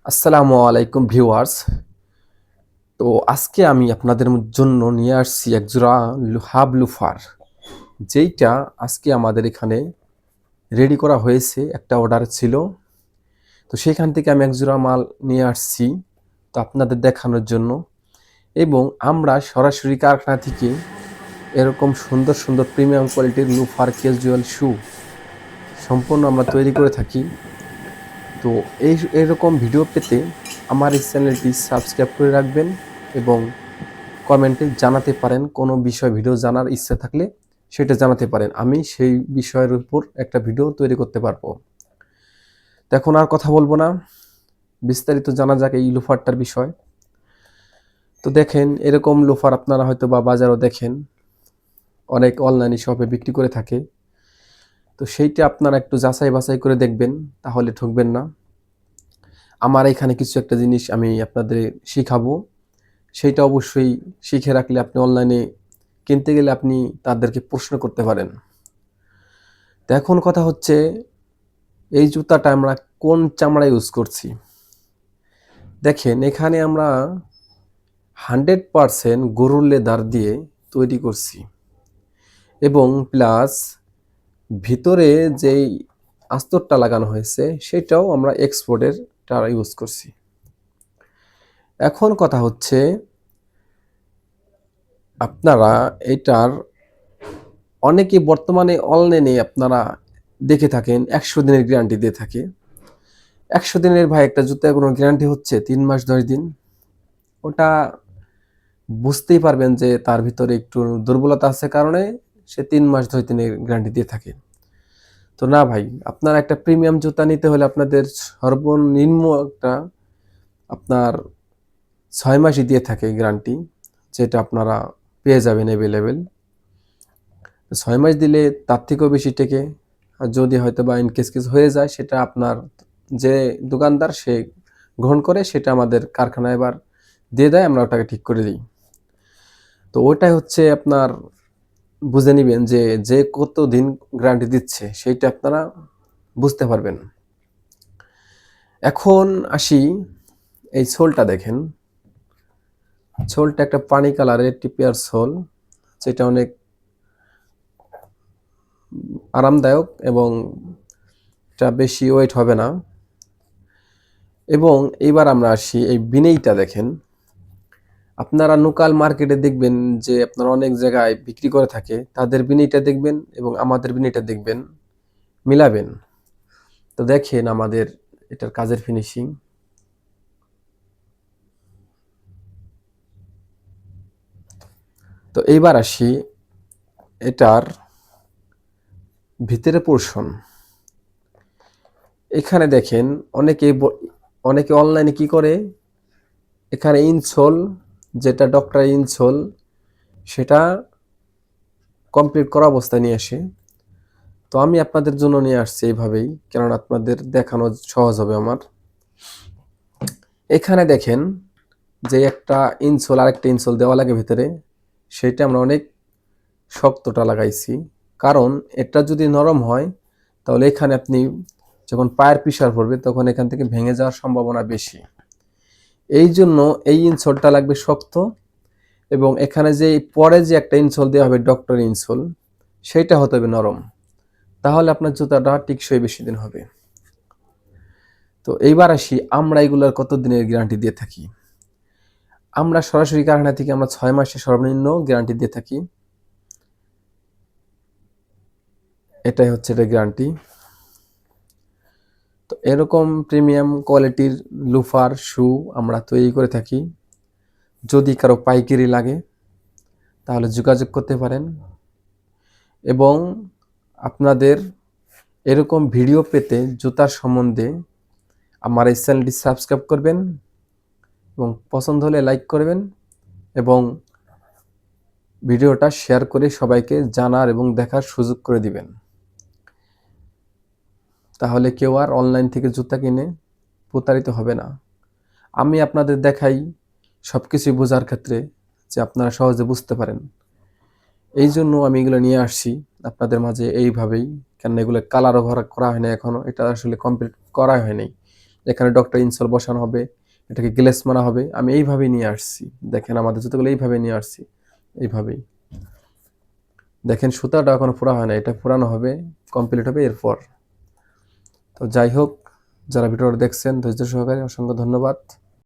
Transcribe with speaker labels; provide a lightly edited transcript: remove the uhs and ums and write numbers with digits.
Speaker 1: আসসালামু আলাইকুম ভিউয়ার্স। তো আজকে আমি আপনাদের জন্য নিয়ে আসছি একজোড়া হাব লুফার, যেইটা আজকে আমাদের এখানে রেডি করা হয়েছে। একটা অর্ডার ছিল, তো সেখান থেকে আমি একজোড়া মাল নিয়ে আসছি তো আপনাদের দেখানোর জন্য। এবং আমরা সরাসরি কারখানা থেকে এরকম সুন্দর সুন্দর প্রিমিয়াম কোয়ালিটির লুফার ক্যাজুয়াল শু সম্পূর্ণ আমরা তৈরি করে থাকি। তো এরকম ভিডিও পেতে আমার এই চ্যানেলটি সাবস্ক্রাইব করে রাখবেন এবং কমেন্টে জানাতে পারেন কোনো বিষয় ভিডিও জানার ইচ্ছা থাকলে সেটা জানাতে পারেন, আমি সেই বিষয়ের উপর একটা ভিডিও তৈরি করতে পারবো। তো এখন আর কথা বলবো না, বিস্তারিত জানা যাক এই লোফারটার বিষয়। তো দেখেন, এরকম লোফার আপনারা হয়তো বা বাজারও দেখেন, অনেক অনলাইন শপে বিক্রি করে থাকে। তো সেইটা আপনারা একটু যাচাই বাছাই করে দেখবেন, তাহলে ঠকবেন না। আমার এখানে কিছু একটা জিনিস আমি আপনাদের শিখাবো, সেইটা অবশ্যই শিখে রাখলে আপনি অনলাইনে কিনতে গেলে আপনি তাদেরকে প্রশ্ন করতে পারেন। তো এখন কথা হচ্ছে, এই জুতাটা আমরা কোন চামড়া ইউজ করছি। দেখেন, এখানে আমরা 100% গরুর লেদার দিয়ে তৈরি করছি এবং প্লাস ভিতরে যেই আস্তরটা লাগানো হয়েছে সেটাও আমরা এক্সপোর্টের টারা ইউজ করছি। এখন কথা হচ্ছে, আপনারা এটার অনেকে বর্তমানে অনলাইনে আপনারা দেখে থাকেন 100 দিনের গ্যারান্টি দিয়ে থাকে। 100 দিনের ভাই একটা জুতার কোনো গ্যারান্টি হচ্ছে 3 মাস 10 দিন? ওটা বুঝতেই পারবেন যে তার ভিতরে একটু দুর্বলতা আছে, কারণে সে 3 মাস 10 দিনের গ্যারান্টি দিয়ে থাকে। তো না ভাই, আপনার একটা প্রিমিয়াম জুতা নিতে হলে আপনাদের সর্বনিম্ন একটা আপনার 6 মাসই দিয়ে থাকে গ্যারান্টি, যেটা আপনারা পেয়ে যাবেন অ্যাভেলেবেল। 6 মাস দিলে তার থেকেও বেশি টেকে। আর যদি হয়তো বা ইনকেস কিছু হয়ে যায়, সেটা আপনার যে দোকানদার সে গ্রহণ করে, সেটা আমাদের কারখানায় এবার দিয়ে দেয়, আমরা ওটাকে ঠিক করে দিই। তো ওইটাই হচ্ছে আপনার, বুঝে নিবেন যে যে কত দিন গ্যারান্টি দিচ্ছে সেইটা আপনারা বুঝতে পারবেন। এখন আসি, এই সোলটা দেখেন। সোলটা একটা পানি কালারের টিপিয়ার সোল, যেটা অনেক আরামদায়ক এবং এটা বেশি ওয়েট হবে না। এবং এবার আমরা আসি এই বিনেইটা দেখেন। আপনারা লোকাল মার্কেটে দেখবেন যে আপনারা অনেক জায়গায় বিক্রি করে থাকে, তাদের বিনেইটা দেখবেন এবং আমাদের বিনেইটা দেখবেন, মিলাবেন। তো দেখেন আমাদের এটার কাজের ফিনিশিং। তো এইবার আসি এটার ভিতরে পোর্শন। এখানে দেখেন, অনেকে অনলাইনে কি করে, এখানে ইনসোল, যেটা ডক্টর ইনসোল, সেটা কমপ্লিট করা অবস্থায় নিয়ে আসে। তো আমি আপনাদের জন্য নিয়ে আসছি এইভাবেই, কেননা আপনাদের দেখানো সহজ হবে আমার। এখানে দেখেন যে একটা ইনসোল আরেকটা ইনসোল দেওয়া লাগে ভিতরে, সেটা আমরা অনেক শক্তটা লাগাইছি। কারণ এটা যদি নরম হয়, তাহলে এখানে আপনি যখন পায়ের প্রেসার পড়বে তখন এখান থেকে ভেঙে যাওয়ার সম্ভাবনা বেশি। এই জন্য এই ইনসোলটা লাগবে শক্ত, এবং এখানে যে পরে যে একটা ইনসোল দেওয়া হবে ডক্টর ইনসোল, সেইটা হতে হবে নরম, তাহলে আপনার জুতাটা টিকসই বেশি দিন হবে। তো এইবার আসি, আমরা এগুলোর কত দিনের গ্যারান্টি দিয়ে থাকি। আমরা সরাসরি কারখানা থেকে আমরা 6 মাসের সর্বনিম্ন গ্যারান্টি দিয়ে থাকি। এটাই হচ্ছে এটা গ্যারান্টি। তো এরকম প্রিমিয়াম কোয়ালিটির লুফার শু আমরা তৈরি করে থাকি। যদি কারো পাইকারি লাগে তাহলে যোগাযোগ করতে পারেন, এবং আপনাদের এরকম ভিডিও পেতে জুতার সম্বন্ধে আমার এই চ্যানেলটি সাবস্ক্রাইব করবেন এবং পছন্দ হলে লাইক করবেন এবং ভিডিওটা শেয়ার করে সবাইকে জানার এবং দেখার সুযোগ করে দিবেন। তাহলে কেউ আর অনলাইন থেকে জুতা কিনে প্রতারিত হবে না। আমি আপনাদের দেখাই সব কিছুই বোঝার ক্ষেত্রে, যে আপনারা সহজে বুঝতে পারেন। এই জন্য আমি এগুলো নিয়ে আসছি আপনাদের মাঝে এইভাবেই। কেন এগুলো কালারও করা হয় না এখনো, এটা আসলে কমপ্লিট করা হয়নি, এখানে ডক্টর ইনসোল বসানো হবে, এটাকে গ্লেস মারা হবে। আমি এইভাবেই নিয়ে আসছি, দেখেন আমাদের জুতোগুলো এইভাবে নিয়ে আসছি, এইভাবেই। দেখেন সুতাটা এখনো ফোড়া হয় না, এটা ফোড়ানো হবে, কমপ্লিট হবে এরপর। তো যাই হোক, যারা ভিডিওটা দেখছেন ধৈর্য সহকারে অসংখ্য ধন্যবাদ।